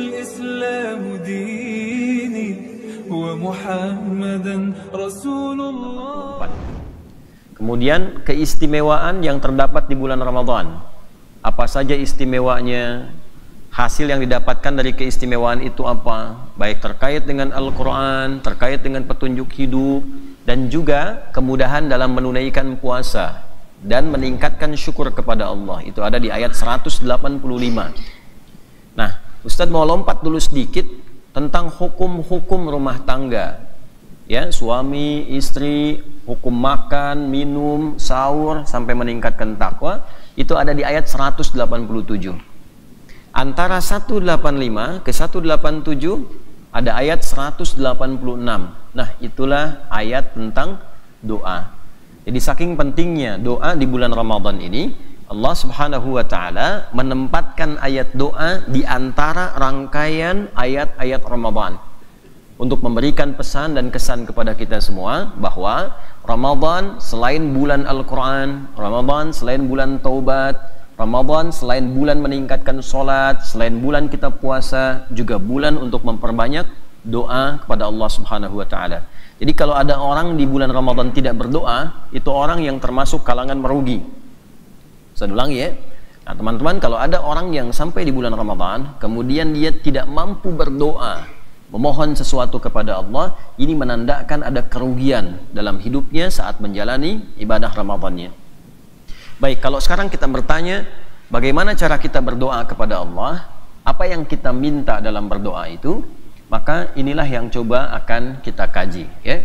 الإسلام ديني ومحمدا رسول الله. Kemudian keistimewaan yang terdapat di bulan Ramadan. Apa saja istimewanya? Hasil yang didapatkan dari keistimewaan itu apa? Baik terkait dengan Al-Quran, terkait dengan petunjuk hidup, dan juga kemudahan dalam menunaikan puasa dan meningkatkan syukur kepada Allah. Itu ada di ayat 185. Nah, Ustadz mau lompat dulu sedikit tentang hukum-hukum rumah tangga. Ya, suami, istri, hukum makan, minum, sahur, sampai meningkatkan takwa. Itu ada di ayat 187. Antara 185 ke 187 ada ayat 186. Nah, itulah ayat tentang doa. Jadi saking pentingnya doa di bulan Ramadan ini, Allah Subhanahu wa taala menempatkan ayat doa di antara rangkaian ayat-ayat Ramadan untuk memberikan pesan dan kesan kepada kita semua bahwa Ramadan selain bulan Al-Quran, Ramadan selain bulan Taubat, Ramadan selain bulan meningkatkan sholat, selain bulan kita puasa, juga bulan untuk memperbanyak doa kepada Allah Subhanahu wa taala. Jadi kalau ada orang di bulan Ramadan tidak berdoa, itu orang yang termasuk kalangan merugi. Saya ulangi ya. Nah, teman-teman, kalau ada orang yang sampai di bulan Ramadan kemudian dia tidak mampu berdoa, memohon sesuatu kepada Allah, ini menandakan ada kerugian dalam hidupnya saat menjalani ibadah Ramadannya. Baik, kalau sekarang kita bertanya, bagaimana cara kita berdoa kepada Allah? Apa yang kita minta dalam berdoa itu? Maka inilah yang coba akan kita kaji, ya.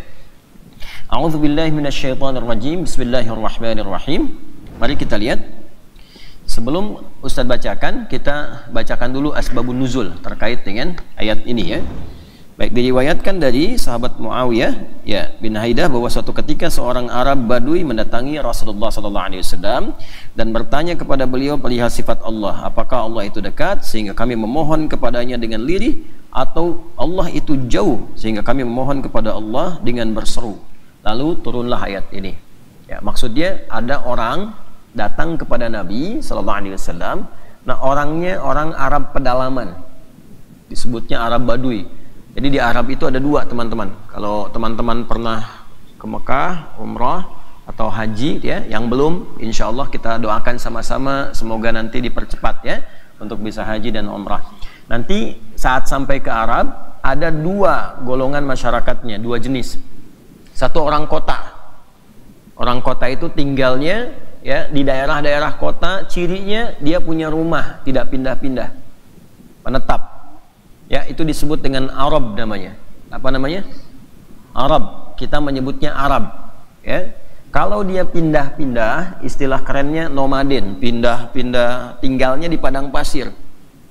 A'udzubillahi minasyaitonirrajim. Bismillahirrahmanirrahim. Mari kita lihat. Sebelum Ustadz bacakan, kita bacakan dulu asbabun nuzul terkait dengan ayat ini, ya. Baik, diriwayatkan dari sahabat Muawiyah ya bin Haidah bahwa suatu ketika seorang Arab Badui mendatangi Rasulullah SAW dan bertanya kepada beliau perihal sifat Allah, apakah Allah itu dekat sehingga kami memohon kepadanya dengan lirih, atau Allah itu jauh sehingga kami memohon kepada Allah dengan berseru. Lalu turunlah ayat ini. Ya, maksudnya ada orang datang kepada Nabi SAW. Nah, orangnya orang Arab pedalaman, disebutnya Arab Badui. Jadi di Arab itu ada dua, teman-teman. Kalau teman-teman pernah ke Mekah, umrah atau haji, ya, yang belum, insya Allah kita doakan sama-sama semoga nanti dipercepat ya untuk bisa haji dan umrah. Nanti saat sampai ke Arab ada dua golongan masyarakatnya, dua jenis. Satu orang kota. Orang kota itu tinggalnya ya di daerah-daerah kota, cirinya dia punya rumah, tidak pindah-pindah, menetap. Ya, itu disebut dengan Arab namanya. Apa namanya? Arab. Kita menyebutnya Arab. Ya. Kalau dia pindah-pindah, istilah kerennya nomaden, pindah-pindah, tinggalnya di padang pasir,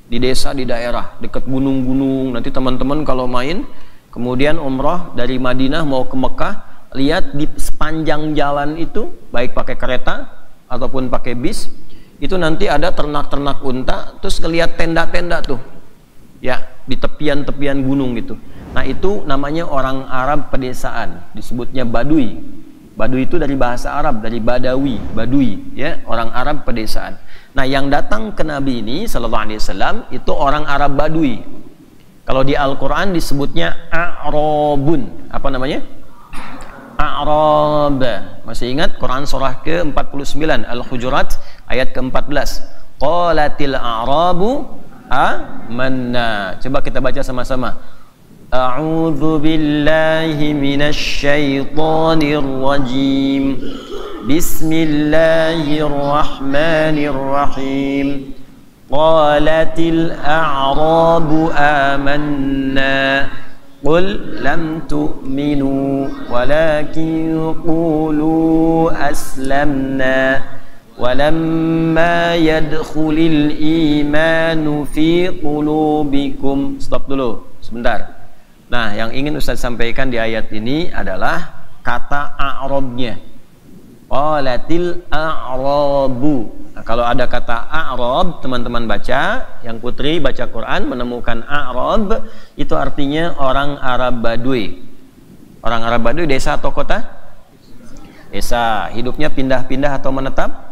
di desa, di daerah, dekat gunung-gunung. Nanti teman-teman kalau main, kemudian umrah dari Madinah mau ke Mekah, lihat di sepanjang jalan itu, baik pakai kereta ataupun pakai bis, itu nanti ada ternak-ternak unta, terus ngelihat tenda-tenda tuh. Ya, di tepian-tepian gunung gitu. Nah, itu namanya orang Arab pedesaan, disebutnya Badui. Badui itu dari bahasa Arab, dari Badawi, Badui, ya, orang Arab pedesaan. Nah, yang datang ke Nabi ini sallallahu alaihi wasallam itu orang Arab Badui. Kalau di Al-Qur'an disebutnya A'rabun. Apa namanya? A'rab. Masih ingat Quran surah ke-49 Al-Hujurat ayat ke-14. Qalatil a'rabu amanna. Coba kita baca sama-sama. A'udzu billahi minasy syaithanir rajim. Bismillahirrahmanirrahim. Qalatil a'rabu amanna. Qul lam tu'minu walakin qulu aslamna. Walamma yadkhulil imanu fi qulubikum. Stop dulu sebentar. Nah, yang ingin Ustaz sampaikan di ayat ini adalah kata a'rabnya. Qalatil a'rabu. Nah, kalau ada kata a'rab, teman-teman baca, yang putri baca Quran menemukan a'rab, itu artinya orang Arab Badui. Orang Arab Badui desa atau kota? Desa. Hidupnya pindah-pindah atau menetap?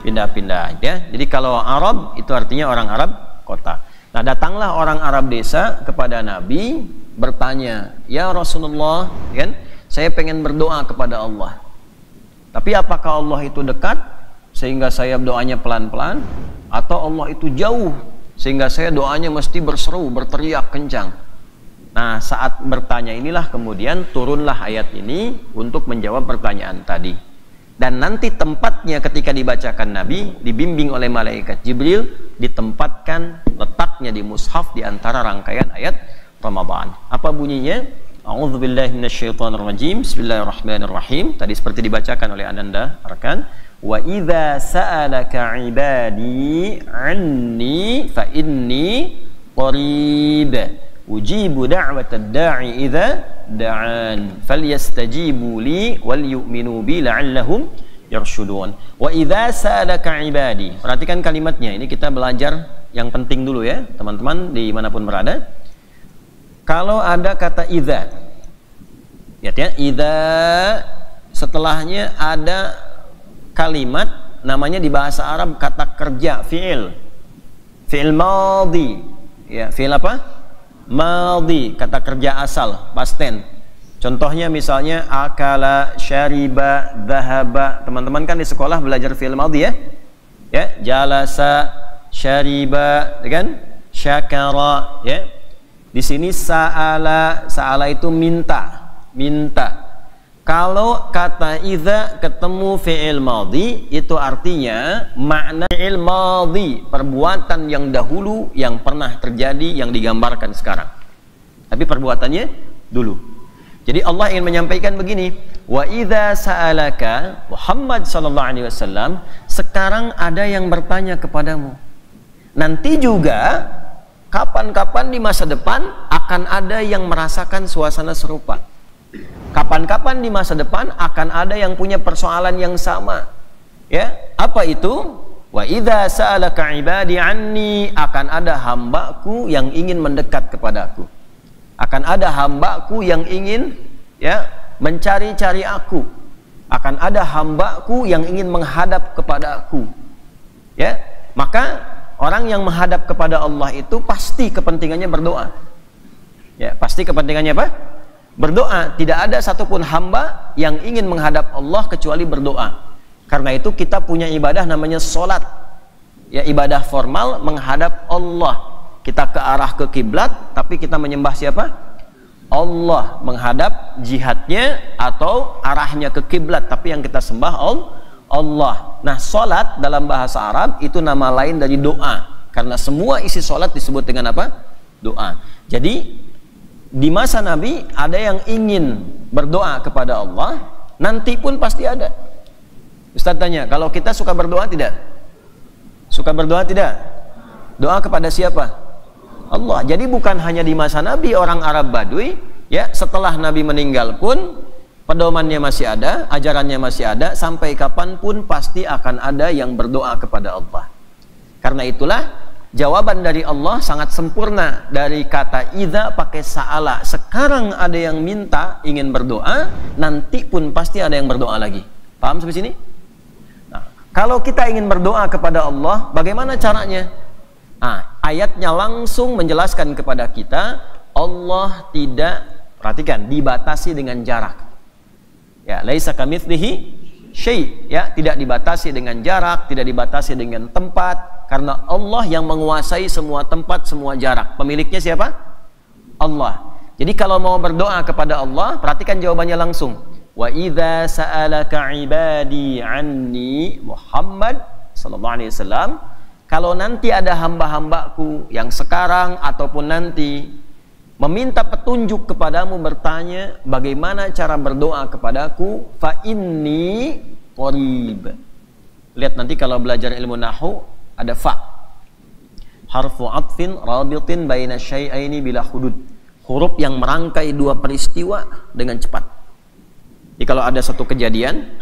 Pindah-pindah, ya. Jadi kalau Arab itu artinya orang Arab kota. Nah, datanglah orang Arab desa kepada Nabi bertanya, "Ya Rasulullah, kan? Saya pengen berdoa kepada Allah. Tapi apakah Allah itu dekat sehingga saya doanya pelan-pelan, atau Allah itu jauh sehingga saya doanya mesti berseru, berteriak kencang?" Nah, saat bertanya inilah kemudian turunlah ayat ini untuk menjawab pertanyaan tadi. Dan nanti tempatnya ketika dibacakan Nabi, dibimbing oleh malaikat Jibril, ditempatkan letaknya di mushaf di antara rangkaian ayat Ramadan. Apa bunyinya? A'udzubillahi minasyaitonirrajim. Bismillahirrahmanirrahim. Tadi seperti dibacakan oleh Ananda Arkan. Wa idza sa'alaka 'ibadi 'anni fa inni qarib. Ujibu da'watad da'i idza da'an falyastajibu li wal yu'minu bi la'allahum yarshudun. Wa idza sa'alaka 'ibadi. Perhatikan kalimatnya. Ini kita belajar yang penting dulu ya, teman-teman dimanapun berada. Kalau ada kata idza, lihat ya, idza setelahnya ada kalimat namanya di bahasa Arab kata kerja, fi'il madhi ya, fi'il apa? Madhi, kata kerja asal, past tense. Contohnya misalnya akala, syariba, dhahaba. Teman-teman kan di sekolah belajar fi'il madhi ya? Ya, jalasa, syariba, kan? Syakara, ya. Di sini sa'ala, sa'ala itu minta, minta. Kalau kata idza ketemu fi'il madhi, itu artinya makna fi'il madhi, perbuatan yang dahulu yang pernah terjadi yang digambarkan sekarang. Tapi perbuatannya dulu. Jadi Allah ingin menyampaikan begini, wa idza sa'alaka Muhammad sallallahu alaihi wasallam, sekarang ada yang bertanya kepadamu. Nanti juga kapan-kapan di masa depan akan ada yang merasakan suasana serupa. Kapan-kapan di masa depan akan ada yang punya persoalan yang sama. Ya, apa itu? Wa idza sa'alaka 'ibadi 'anni, akan ada hambaku yang ingin mendekat kepadaku. Akan ada hambaku yang ingin ya mencari-cari aku. Akan ada hambaku yang ingin menghadap kepada aku. Ya, maka orang yang menghadap kepada Allah itu pasti kepentingannya berdoa. Ya, pasti kepentingannya apa? Berdoa. Tidak ada satupun hamba yang ingin menghadap Allah kecuali berdoa. Karena itu kita punya ibadah namanya sholat. Ya, ibadah formal menghadap Allah. Kita ke arah ke kiblat, tapi kita menyembah siapa? Allah. Menghadap jihadnya atau arahnya ke kiblat, tapi yang kita sembah Allah. Nah, sholat dalam bahasa Arab itu nama lain dari doa. Karena semua isi sholat disebut dengan apa? Doa. Jadi di masa Nabi ada yang ingin berdoa kepada Allah, nanti pun pasti ada. Ustaz tanya, kalau kita suka berdoa tidak? Suka berdoa tidak? Doa kepada siapa? Allah. Jadi bukan hanya di masa Nabi orang Arab Badui, ya, setelah Nabi meninggal pun pedomannya masih ada, ajarannya masih ada, sampai kapanpun pasti akan ada yang berdoa kepada Allah. Karena itulah jawaban dari Allah sangat sempurna dari kata idza pakai sa'ala. Sekarang ada yang minta, ingin berdoa, nanti pun pasti ada yang berdoa lagi. Paham sampai sini? Nah, kalau kita ingin berdoa kepada Allah, bagaimana caranya? Nah, ayatnya langsung menjelaskan kepada kita, Allah tidak, perhatikan, dibatasi dengan jarak. Ya, laisa kamitslihi syai', ya, tidak dibatasi dengan jarak, tidak dibatasi dengan tempat. Karena Allah yang menguasai semua tempat, semua jarak. Pemiliknya siapa? Allah. Jadi kalau mau berdoa kepada Allah, perhatikan jawabannya langsung. Wa idza sa'alaka 'ibadi 'anni Muhammad sallallahu alaihi wasallam, kalau nanti ada hamba-hambaku yang sekarang ataupun nanti meminta petunjuk kepadamu, bertanya bagaimana cara berdoa kepadaku, fa inni qarib. Lihat nanti kalau belajar ilmu nahwu ada fa, harfu atfin rabitin baina syai'aini bila hudud, huruf yang merangkai dua peristiwa dengan cepat. Jadi kalau ada satu kejadian,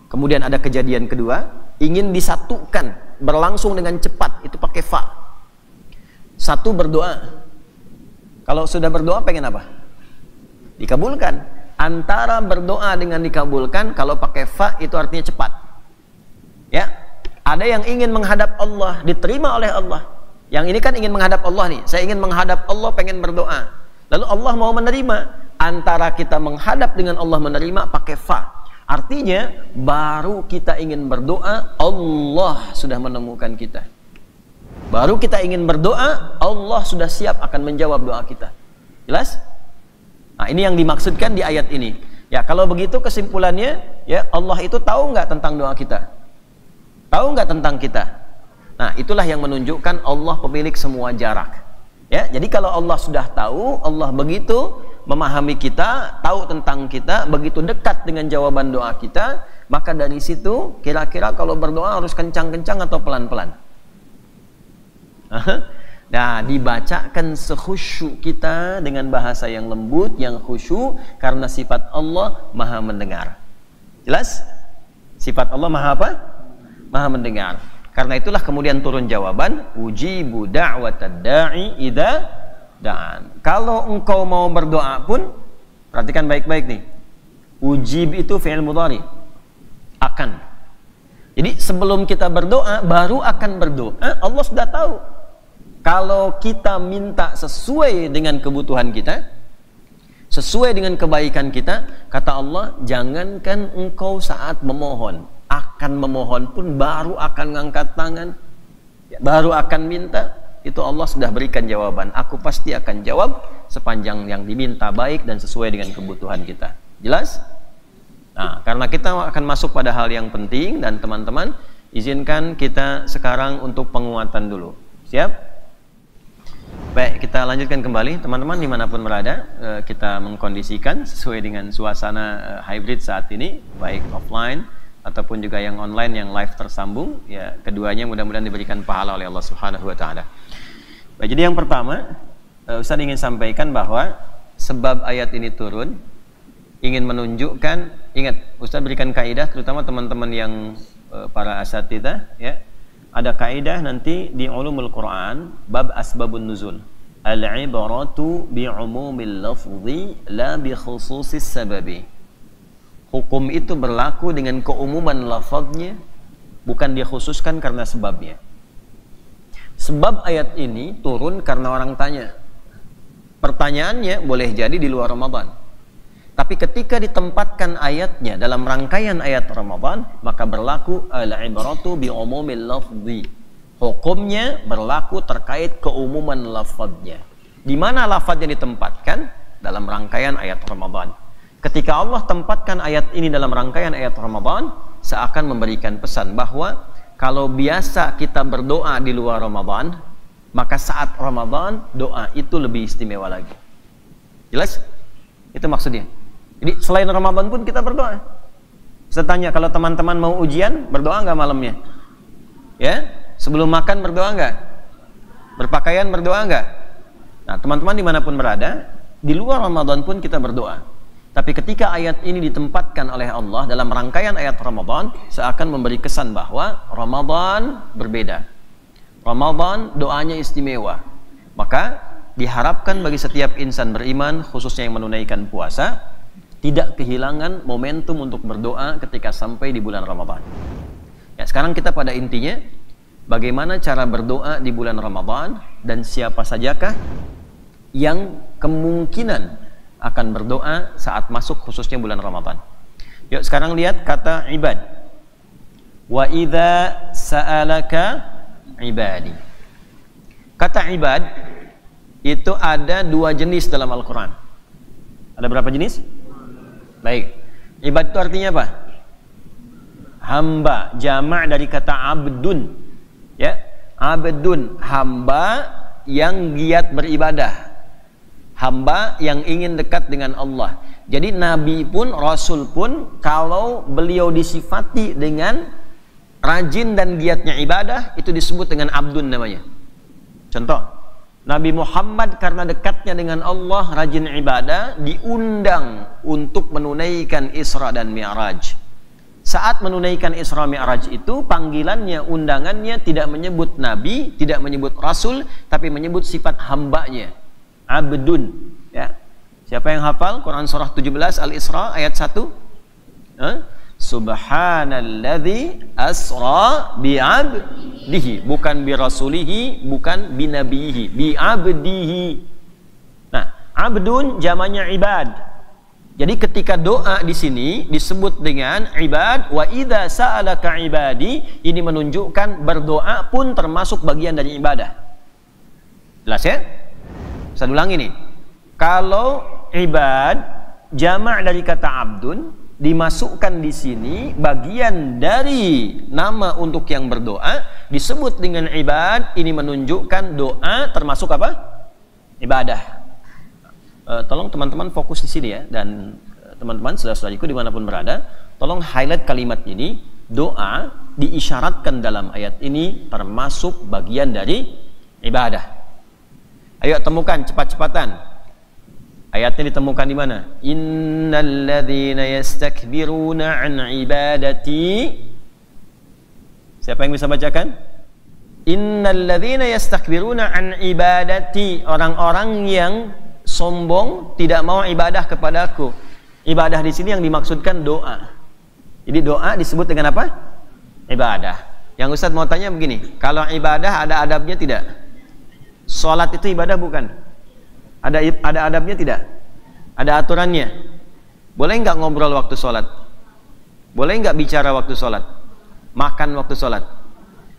kemudian ada kejadian kedua, ingin disatukan, berlangsung dengan cepat, itu pakai fa. Satu, berdoa. Kalau sudah berdoa pengen apa? Dikabulkan. Antara berdoa dengan dikabulkan, kalau pakai fa itu artinya cepat. Ya. Ada yang ingin menghadap Allah, diterima oleh Allah. Yang ini kan ingin menghadap Allah nih. Saya ingin menghadap Allah, pengen berdoa. Lalu Allah mau menerima. Antara kita menghadap dengan Allah menerima pakai fa. Artinya baru kita ingin berdoa, Allah sudah menemukan kita. Baru kita ingin berdoa, Allah sudah siap akan menjawab doa kita. Jelas? Nah, ini yang dimaksudkan di ayat ini. Ya, kalau begitu kesimpulannya, ya Allah itu tahu nggak tentang doa kita? Tahu nggak tentang kita? Nah, itulah yang menunjukkan Allah pemilik semua jarak. Ya, jadi kalau Allah sudah tahu, Allah begitu memahami kita, tahu tentang kita, begitu dekat dengan jawaban doa kita, maka dari situ kira-kira kalau berdoa harus kencang-kencang atau pelan-pelan? Nah, dibacakan sekhusyuk kita dengan bahasa yang lembut, yang khusyuk, karena sifat Allah maha mendengar. Jelas? Sifat Allah maha apa? Maha mendengar. Karena itulah kemudian turun jawaban, ujibu da'watad da'i idza da'an. Kalau engkau mau berdoa pun, perhatikan baik-baik nih. Ujib itu fi'il mudhari, akan. Jadi sebelum kita berdoa, baru akan berdoa, Allah sudah tahu. Kalau kita minta sesuai dengan kebutuhan kita, sesuai dengan kebaikan kita, kata Allah, jangankan engkau saat memohon, akan memohon pun baru akan ngangkat tangan, baru akan minta, itu Allah sudah berikan jawaban. Aku pasti akan jawab sepanjang yang diminta baik dan sesuai dengan kebutuhan kita. Jelas? Nah, karena kita akan masuk pada hal yang penting, dan teman-teman izinkan kita sekarang untuk penguatan dulu. Siap? Baik, kita lanjutkan kembali. Teman-teman dimanapun berada, kita mengkondisikan sesuai dengan suasana hybrid saat ini, baik offline ataupun juga yang online, yang live tersambung. Ya, keduanya mudah-mudahan diberikan pahala oleh Allah Subhanahu wa taala. Baik, jadi yang pertama, Ustaz ingin sampaikan bahwa sebab ayat ini turun ingin menunjukkan, ingat Ustaz berikan kaidah terutama teman-teman yang para asatidzah, ya. Ada kaidah nanti di ulumul Quran bab asbabun nuzul. Al-ibaratu bi'umumil lafzi la bi khususis sababi. Hukum itu berlaku dengan keumuman lafaznya, bukan dikhususkan karena sebabnya. Sebab ayat ini turun karena orang tanya. Pertanyaannya boleh jadi di luar Ramadan. Tapi ketika ditempatkan ayatnya dalam rangkaian ayat Ramadan, maka berlaku al-ibratu bi umumil lafzi. Hukumnya berlaku terkait keumuman lafadznya. Di mana lafadznya ditempatkan? Dalam rangkaian ayat Ramadan. Ketika Allah tempatkan ayat ini dalam rangkaian ayat Ramadan, seakan memberikan pesan bahwa kalau biasa kita berdoa di luar Ramadan, maka saat Ramadan doa itu lebih istimewa lagi. Jelas? Itu maksudnya. Jadi selain Ramadan pun kita berdoa. Saya tanya, kalau teman-teman mau ujian, berdoa nggak malamnya? Ya, sebelum makan berdoa nggak? Berpakaian berdoa nggak? Nah, teman-teman dimanapun berada, di luar Ramadan pun kita berdoa. Tapi ketika ayat ini ditempatkan oleh Allah dalam rangkaian ayat Ramadan, seakan memberi kesan bahwa Ramadan berbeda. Ramadan doanya istimewa. Maka diharapkan bagi setiap insan beriman, khususnya yang menunaikan puasa, tidak kehilangan momentum untuk berdoa ketika sampai di bulan Ramadan. Ya, sekarang kita pada intinya, bagaimana cara berdoa di bulan Ramadan, dan siapa sajakah yang kemungkinan akan berdoa saat masuk khususnya bulan Ramadan. Yuk sekarang lihat kata ibad. Wa idza sa'alaka ibadi. Kata ibad itu ada dua jenis dalam Al-Quran. Ada berapa jenis? Baik. Ibad itu artinya apa? Hamba. Jamak dari kata abdun. Ya, abdun, hamba yang giat beribadah, hamba yang ingin dekat dengan Allah. Jadi Nabi pun, Rasul pun, kalau beliau disifati dengan rajin dan giatnya ibadah, itu disebut dengan abdun namanya. Contoh, Nabi Muhammad karena dekatnya dengan Allah, rajin ibadah, diundang untuk menunaikan Isra dan Mi'raj. Saat menunaikan Isra Mi'raj itu, panggilannya, undangannya tidak menyebut Nabi, tidak menyebut Rasul, tapi menyebut sifat hambanya, abdun. Ya. Siapa yang hafal Quran surah 17 Al-Isra ayat 1? Subhanalladzi asra bi'abdihi, bukan bi rasulihi, bukan bi nabihi, bi abdihi. Nah, abdun jamannya ibad. Jadi ketika doa di sini disebut dengan ibad, wa idza sa'alaka ibadi, ini menunjukkan berdoa pun termasuk bagian dari ibadah. Jelas ya? Saya ulangi nih. Kalau ibad jamak dari kata abdun, dimasukkan di sini bagian dari nama untuk yang berdoa disebut dengan ibad, ini menunjukkan doa termasuk apa? Ibadah. Tolong teman-teman fokus di sini ya, dan teman-teman saudara-saudariku dimanapun berada, tolong highlight kalimat ini. Doa diisyaratkan dalam ayat ini termasuk bagian dari ibadah. Ayo temukan cepat-cepatan. Ayatnya ditemukan di mana? Innal ladzina yastakbiruna an ibadati. Siapa yang bisa bacakan? Innal ladzina yastakbiruna an ibadati, orang-orang yang sombong tidak mau ibadah kepadaku. Ibadah di sini yang dimaksudkan doa. Jadi doa disebut dengan apa? Ibadah. Yang Ustaz mau tanya begini, kalau ibadah ada adabnya tidak? Salat itu ibadah bukan? Ada adabnya tidak? Ada aturannya? Boleh nggak ngobrol waktu sholat? Boleh nggak bicara waktu sholat? Makan waktu sholat?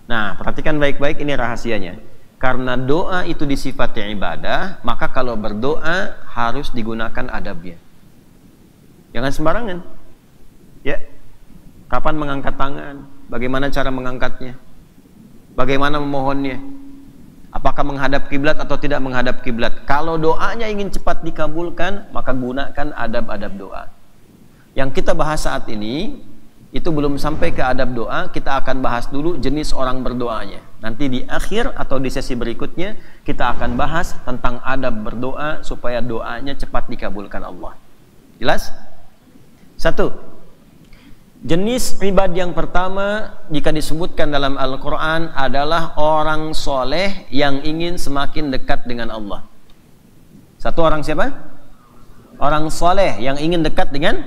Nah, perhatikan baik-baik, ini rahasianya. Karena doa itu disifati ibadah, maka kalau berdoa harus digunakan adabnya. Jangan sembarangan. Ya. Kapan mengangkat tangan? Bagaimana cara mengangkatnya? Bagaimana memohonnya? Apakah menghadap kiblat atau tidak menghadap kiblat? Kalau doanya ingin cepat dikabulkan, maka gunakan adab-adab doa. Yang kita bahas saat ini, itu belum sampai ke adab doa, kita akan bahas dulu jenis orang berdoanya. Nanti di akhir atau di sesi berikutnya, kita akan bahas tentang adab berdoa, supaya doanya cepat dikabulkan Allah. Jelas? Satu. Jenis ibad yang pertama jika disebutkan dalam Al-Quran adalah orang soleh yang ingin semakin dekat dengan Allah. Satu orang siapa? Orang soleh yang ingin dekat dengan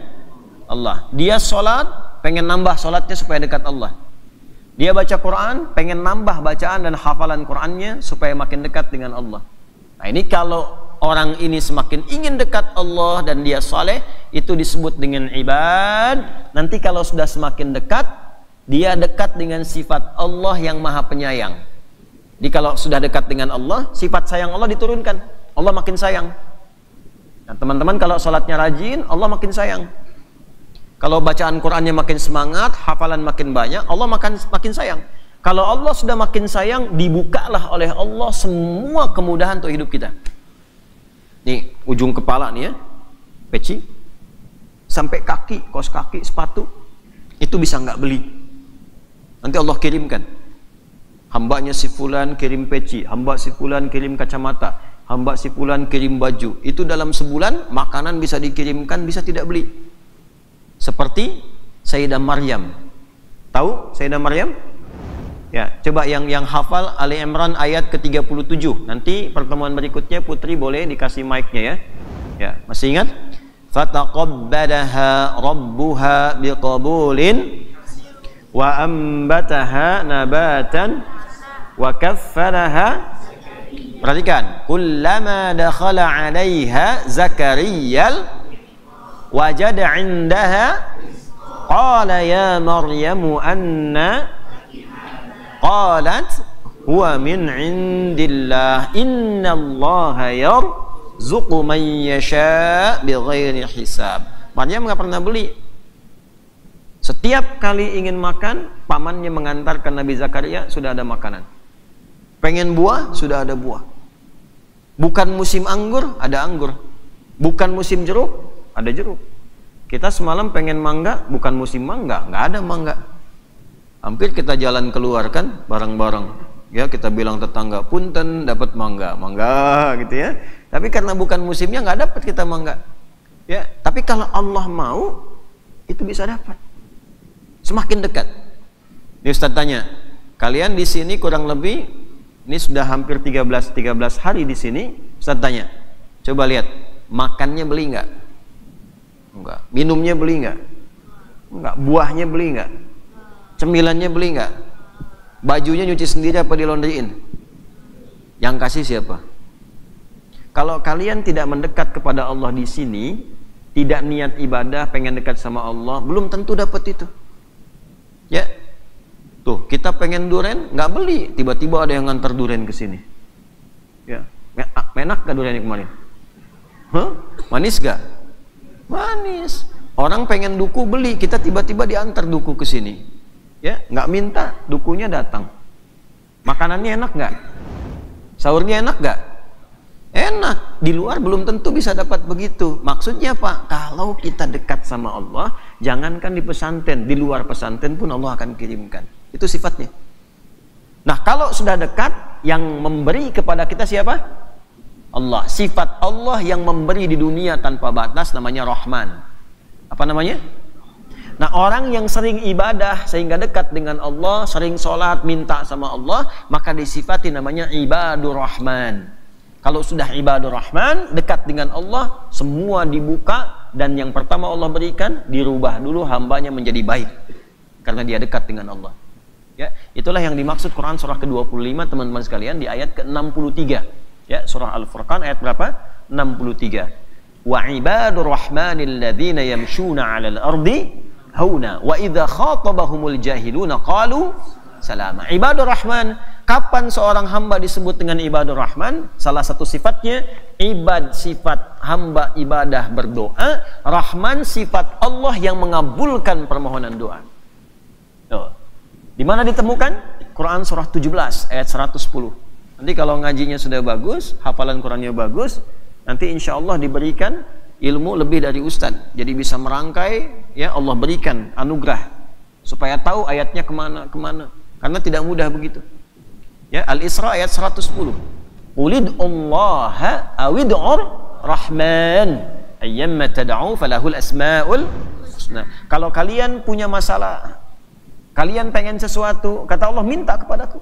Allah. Dia sholat, pengen nambah sholatnya supaya dekat Allah. Dia baca Quran, pengen nambah bacaan dan hafalan Qurannya supaya makin dekat dengan Allah. Nah, ini kalau orang ini semakin ingin dekat Allah dan dia saleh, itu disebut dengan ibad. Nanti kalau sudah semakin dekat, dia dekat dengan sifat Allah yang maha penyayang. Jadi kalau sudah dekat dengan Allah, sifat sayang Allah diturunkan, Allah makin sayang. Nah, teman-teman kalau sholatnya rajin, Allah makin sayang. Kalau bacaan Qurannya makin semangat, hafalan makin banyak, Allah makin sayang. Kalau Allah sudah makin sayang, dibukalah oleh Allah semua kemudahan untuk hidup kita. Nih, ujung kepala nih ya, peci, sampai kaki, kaos kaki, sepatu, itu bisa nggak beli. Nanti Allah kirimkan. Hambanya si fulan kirim peci, hamba si fulan kirim kacamata, hamba si fulan kirim baju. Itu dalam sebulan, makanan bisa dikirimkan, bisa tidak beli. Seperti Sayyidah Maryam. Tahu Sayyidah Maryam? Ya, coba yang hafal Ali Imran ayat ke-37. Nanti pertemuan berikutnya Putri boleh dikasih mic-nya ya. Ya, masih ingat? Fataqabbalaha rabbuha biqabulin wa ambataha nabatan wa kaffalaha. Perhatikan, kullama dakhala 'alaiha zakariyal wajada 'indaha qala ya maryamu anna qalat huwa min indillah innallaha yarzuqu man yasha bighairi hisab. Maryam nggak pernah beli. Setiap kali ingin makan, pamannya mengantarkan Nabi Zakaria, sudah ada makanan. Pengen buah, sudah ada buah. Bukan musim anggur, ada anggur. Bukan musim jeruk, ada jeruk. Kita semalam pengen mangga, bukan musim mangga, nggak ada mangga. Hampir kita jalan keluar kan bareng-bareng, ya kita bilang tetangga punten dapat mangga gitu ya. Tapi karena bukan musimnya nggak dapat kita mangga, ya. Tapi kalau Allah mau itu bisa dapat, semakin dekat. Ini Ustaz tanya, kalian di sini kurang lebih ini sudah hampir 13 hari di sini. Ustaz tanya, coba lihat makannya beli nggak? Enggak. Minumnya beli nggak? Enggak. Buahnya beli enggak? Cemilannya beli enggak? Bajunya nyuci sendiri apa dilondriin? Yang kasih siapa? Kalau kalian tidak mendekat kepada Allah di sini, tidak niat ibadah, pengen dekat sama Allah, belum tentu dapat itu. Ya. Tuh, kita pengen duren, nggak beli, tiba-tiba ada yang ngantar duren ke sini. Ya. Enak gak durennya kemarin? Hah? Manis gak? Manis. Orang pengen duku beli, kita tiba-tiba diantar duku ke sini. Ya, nggak minta, dukunya datang. Makanannya enak nggak? Sahurnya enak nggak? Enak. Di luar belum tentu bisa dapat begitu. Maksudnya apa? Kalau kita dekat sama Allah, jangankan di pesantren, di luar pesantren pun Allah akan kirimkan. Itu sifatnya. Nah, kalau sudah dekat, yang memberi kepada kita siapa? Allah. Sifat Allah yang memberi di dunia tanpa batas namanya Rahman. Apa namanya? Nah, orang yang sering ibadah sehingga dekat dengan Allah, sering sholat, minta sama Allah, maka disifati namanya ibadur Rahman. Kalau sudah ibadur Rahman, dekat dengan Allah, semua dibuka, dan yang pertama Allah berikan, dirubah dulu hambanya menjadi baik. Karena dia dekat dengan Allah. Ya, itulah yang dimaksud Quran surah ke-25, teman-teman sekalian, di ayat ke-63. Ya, surah Al-Furqan ayat berapa? 63. Wa ibadur rahmanil ladzina yamshuna 'alal ardi hauna wa idza khatabahumul jahiluna qalu salama. Ibadur Rahman, kapan seorang hamba disebut dengan ibadur Rahman? Salah satu sifatnya sifat hamba ibadah berdoa, Rahman sifat Allah yang mengabulkan permohonan doa. Tuh. Di mana ditemukan? Quran surah 17 ayat 110. Nanti kalau ngajinya sudah bagus, hafalan Qurannya bagus, nanti insya Allah diberikan ilmu lebih dari ustadz, jadi bisa merangkai, ya Allah berikan anugerah supaya tahu ayatnya kemana, karena tidak mudah begitu. Ya, Al-Isra ayat 110. Qulid'ullaha awid'ur rahman ayyamma tad'u falahul asma'ul husna. Kalau kalian punya masalah, kalian pengen sesuatu, kata Allah, minta kepadaku,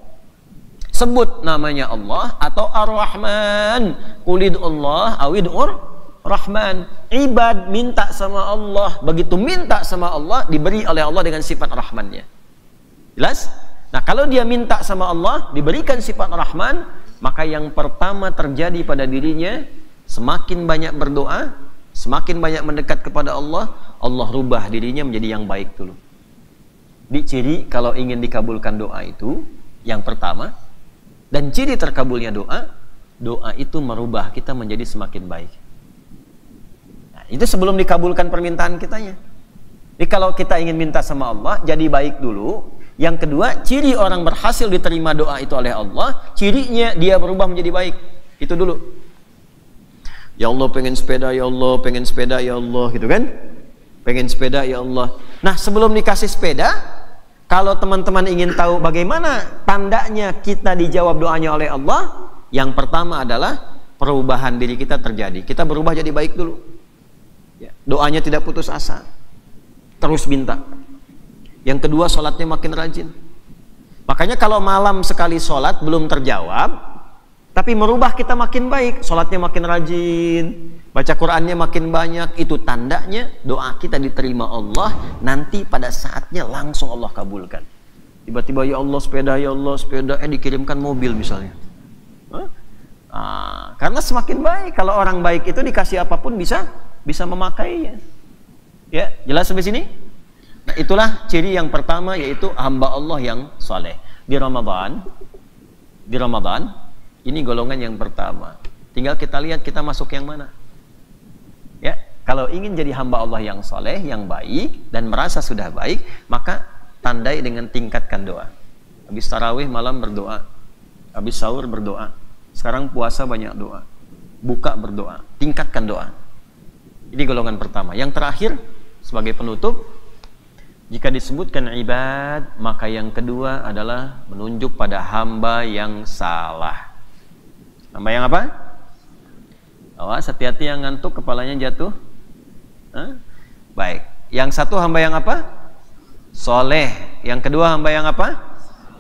sebut namanya Allah atau Ar-Rahman. Qulid'ullah awid'ur Rahman. Ibad, minta sama Allah. Begitu minta sama Allah, diberi oleh Allah dengan sifat Rahmannya. Jelas? Nah, kalau dia minta sama Allah, diberikan sifat Rahman, maka yang pertama terjadi pada dirinya, semakin banyak berdoa, semakin banyak mendekat kepada Allah, Allah rubah dirinya menjadi yang baik dulu. Di ciri kalau ingin dikabulkan doa itu, yang pertama, dan ciri terkabulnya doa, doa itu merubah kita menjadi semakin baik. Itu sebelum dikabulkan permintaan kitanya. Jadi kalau kita ingin minta sama Allah, jadi baik dulu. Yang kedua, ciri orang berhasil diterima doa itu oleh Allah, cirinya dia berubah menjadi baik. Itu dulu. Ya Allah, pengen sepeda, ya Allah, pengen sepeda, ya Allah, gitu kan? Pengen sepeda, ya Allah. Nah, sebelum dikasih sepeda, kalau teman-teman ingin tahu bagaimana tandanya kita dijawab doanya oleh Allah, yang pertama adalah perubahan diri kita terjadi. Kita berubah jadi baik dulu. Ya, doanya tidak putus asa, terus minta. Yang kedua, sholatnya makin rajin. Makanya kalau malam sekali sholat belum terjawab, tapi merubah kita makin baik, sholatnya makin rajin, baca Qurannya makin banyak, itu tandanya doa kita diterima Allah. Nanti pada saatnya langsung Allah kabulkan. Tiba-tiba, ya Allah sepeda, ya Allah sepeda, dikirimkan mobil misalnya. Karena semakin baik. Kalau orang baik itu dikasih apapun bisa memakainya. Ya, jelas sampai sini? Nah, itulah ciri yang pertama, yaitu hamba Allah yang soleh. Di Ramadan, ini golongan yang pertama. Tinggal kita lihat kita masuk yang mana. Ya, kalau ingin jadi hamba Allah yang soleh, yang baik, dan merasa sudah baik, maka tandai dengan tingkatkan doa. Habis tarawih malam berdoa, habis sahur berdoa, sekarang puasa banyak doa, buka berdoa, tingkatkan doa. Ini golongan pertama. Yang terakhir, sebagai penutup, jika disebutkan ibad, maka yang kedua adalah menunjuk pada hamba yang salah. Hamba yang apa? Awas, hati-hati yang ngantuk, kepalanya jatuh. Baik. Yang satu hamba yang apa? Soleh. Yang kedua hamba yang apa?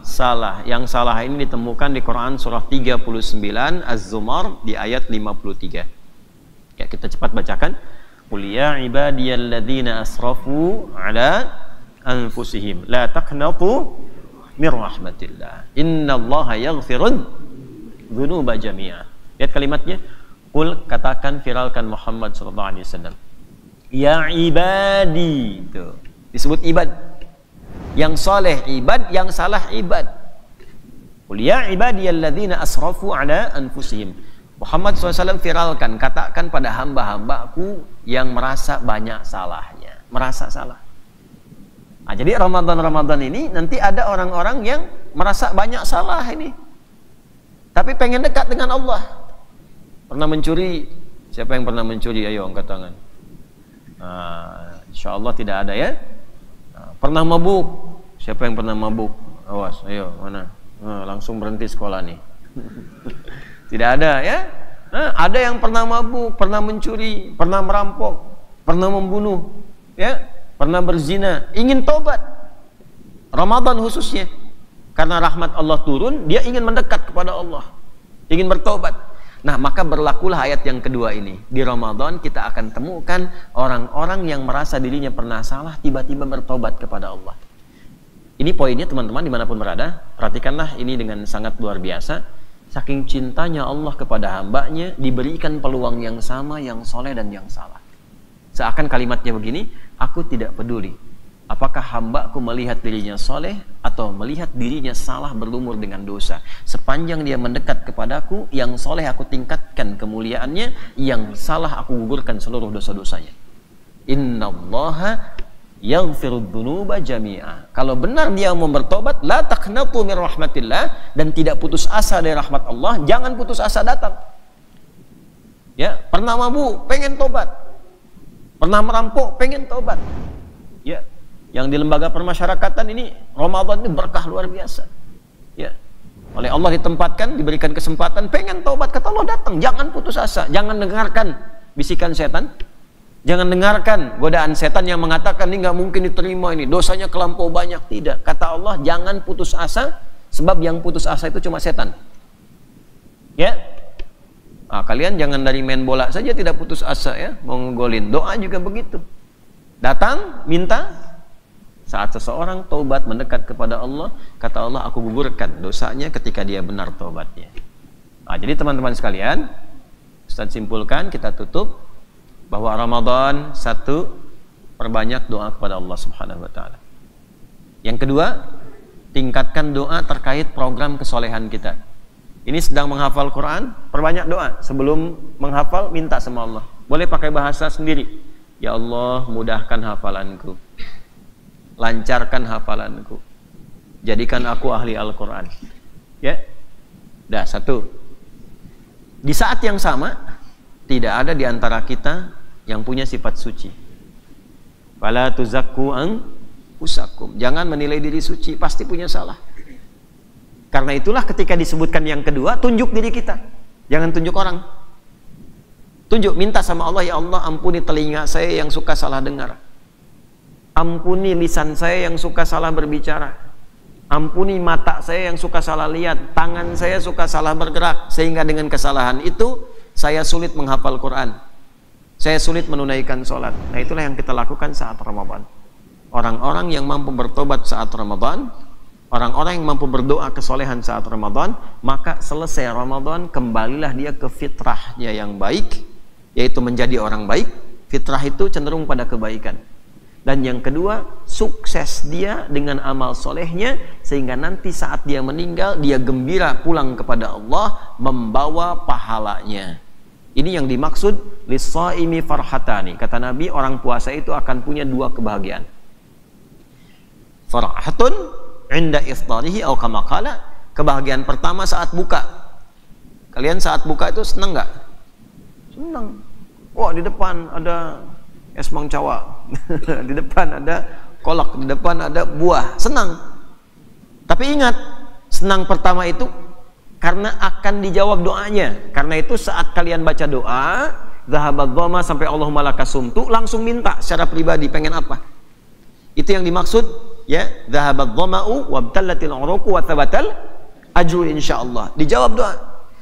Salah. Yang salah ini ditemukan di Quran surah 39 Az-Zumar di ayat 53. Ya, kita cepat bacakan. Qul ya ibadiyalladzina asrafu ala anfusihim la taqnatu min rahmatillah. Innallaha yaghfirud dzunuba jami'a. Lihat kalimatnya. Qul, katakan, viralkan Muhammad sallallahu alaihi wasallam. Ya ibadi. Tuh. Disebut ibad. Yang saleh ibad, yang salah ibad. Qul ya ibadiyalladzina asrafu ala anfusihim. Muhammad SAW viralkan, katakan pada hamba-hambaku yang merasa banyak salahnya, merasa salah. Nah, jadi Ramadan ini nanti ada orang-orang yang merasa banyak salah ini, tapi pengen dekat dengan Allah. Pernah mencuri? Siapa yang pernah mencuri? Ayo angkat tangan. Insya Allah tidak ada ya. Pernah mabuk? Siapa yang pernah mabuk? Awas, ayo mana? Langsung berhenti sekolah nih. Tidak ada ya. Ada yang pernah mabuk, pernah mencuri, pernah merampok, pernah membunuh, ya, pernah berzina, ingin tobat. Ramadan khususnya, karena rahmat Allah turun, dia ingin mendekat kepada Allah, ingin bertobat. Nah, maka berlakulah ayat yang kedua ini. Di Ramadan kita akan temukan orang-orang yang merasa dirinya pernah salah, tiba-tiba bertobat kepada Allah. Ini poinnya teman-teman dimanapun berada. Perhatikanlah ini dengan sangat luar biasa. Saking cintanya Allah kepada hambanya, diberikan peluang yang sama, yang soleh dan yang salah. Seakan kalimatnya begini, aku tidak peduli apakah hambaku melihat dirinya soleh atau melihat dirinya salah berlumur dengan dosa. Sepanjang dia mendekat kepadaku, yang soleh aku tingkatkan kemuliaannya, yang salah aku gugurkan seluruh dosa-dosanya. Innallaha yaghfirud dzunuba jami'a. Kalau benar dia mau bertobat, la taqnatu min rahmatillah, dan tidak putus asa dari rahmat Allah, jangan putus asa datang. Ya, pernah mabuk, pengen tobat. Pernah merampok, pengen tobat. Ya, yang di lembaga permasyarakatan ini Ramadan ini berkah luar biasa. Ya. Oleh Allah ditempatkan, diberikan kesempatan, pengen tobat, kata Allah datang. Jangan putus asa, jangan dengarkan bisikan setan. Jangan dengarkan godaan setan yang mengatakan ini nggak mungkin diterima, ini dosanya kelampau banyak. Tidak, kata Allah jangan putus asa, sebab yang putus asa itu cuma setan. Ya, kalian jangan dari main bola saja tidak putus asa ya, mau ngegolin. Doa juga begitu. Datang minta, saat seseorang taubat mendekat kepada Allah, kata Allah aku gugurkan dosanya ketika dia benar taubatnya. Jadi teman-teman sekalian, Ustaz simpulkan, kita tutup bahwa Ramadan, satu, perbanyak doa kepada Allah Subhanahu wa taala. Yang kedua, tingkatkan doa terkait program kesolehan kita. Ini sedang menghafal Quran, perbanyak doa. Sebelum menghafal, minta sama Allah. Boleh pakai bahasa sendiri. Ya Allah, mudahkan hafalanku, lancarkan hafalanku, jadikan aku ahli Al-Quran. Ya, dah satu. Di saat yang sama, tidak ada di antara kita yang punya sifat suci. Fala tuzakku anfusakum. Jangan menilai diri suci, pasti punya salah. Karena itulah ketika disebutkan yang kedua, tunjuk diri kita. Jangan tunjuk orang. Tunjuk, minta sama Allah, ya Allah ampuni telinga saya yang suka salah dengar. Ampuni lisan saya yang suka salah berbicara. Ampuni mata saya yang suka salah lihat. Tangan saya suka salah bergerak. Sehingga dengan kesalahan itu, saya sulit menghafal Quran. Saya sulit menunaikan sholat. Nah itulah yang kita lakukan saat Ramadan. Orang-orang yang mampu bertobat saat Ramadan, orang-orang yang mampu berdoa kesolehan saat Ramadan, maka selesai Ramadan kembalilah dia ke fitrahnya yang baik, yaitu menjadi orang baik. Fitrah itu cenderung pada kebaikan. Dan yang kedua, sukses dia dengan amal solehnya, sehingga nanti saat dia meninggal, dia gembira pulang kepada Allah membawa pahalanya. Ini yang dimaksud lis-shaimi farhatani. Kata Nabi, orang puasa itu akan punya dua kebahagiaan. Farhatun inda iftarihi atau kama qala. Kebahagiaan pertama saat buka. Kalian saat buka itu senang nggak? Senang. Wah, di depan ada es mangcawa. Di depan ada kolak, di depan ada buah. Senang. Tapi ingat, senang pertama itu karena akan dijawab doanya. Karena itu saat kalian baca doa, zahabat dhama sampai Allahumma lakasumtu, langsung minta secara pribadi pengen apa. Itu yang dimaksud ya, zahabat dhama'u wabtallatil uruqu wa thabatal ajru insyaallah. Dijawab doa.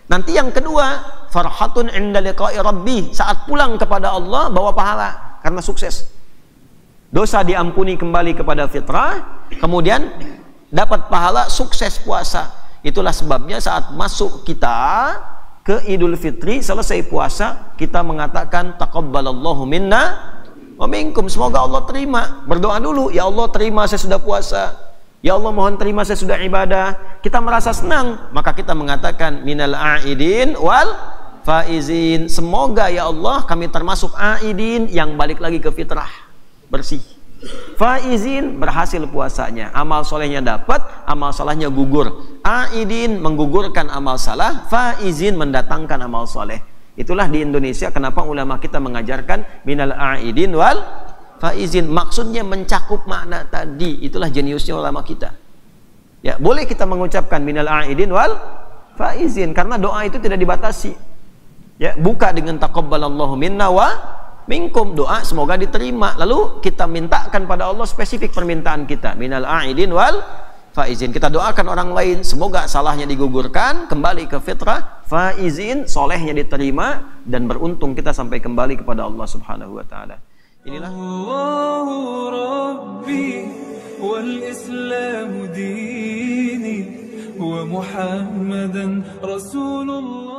Nanti yang kedua, farhatun inda liqa'i rabbi. Saat pulang kepada Allah bawa pahala karena sukses. Dosa diampuni kembali kepada fitrah, kemudian dapat pahala sukses puasa. Itulah sebabnya saat masuk kita ke Idul Fitri, selesai puasa, kita mengatakan taqabbalallahu minna wa minkum. Semoga Allah terima. Berdoa dulu, ya Allah terima saya sudah puasa. Ya Allah mohon terima saya sudah ibadah. Kita merasa senang, maka kita mengatakan minal a'idin wal faizin. Semoga ya Allah kami termasuk a'idin yang balik lagi ke fitrah, bersih. Faizin berhasil puasanya, amal solehnya dapat, amal salahnya gugur. A'idin menggugurkan amal salah, faizin mendatangkan amal soleh. Itulah di Indonesia kenapa ulama kita mengajarkan minal a'idin wal faizin. Maksudnya mencakup makna tadi. Itulah jeniusnya ulama kita. Ya, boleh kita mengucapkan minal a'idin wal faizin karena doa itu tidak dibatasi. Ya, buka dengan taqabbalallahu minna wa minkum, doa semoga diterima. Lalu kita mintakan pada Allah spesifik permintaan kita, minal a'idin wal faizin. Kita doakan orang lain semoga salahnya digugurkan, kembali ke fitrah, faizin, solehnya diterima, dan beruntung kita sampai kembali kepada Allah Subhanahu wa taala. Inilah Allahu Rabbi wal Islam dini wa Muhammadan Rasulullah.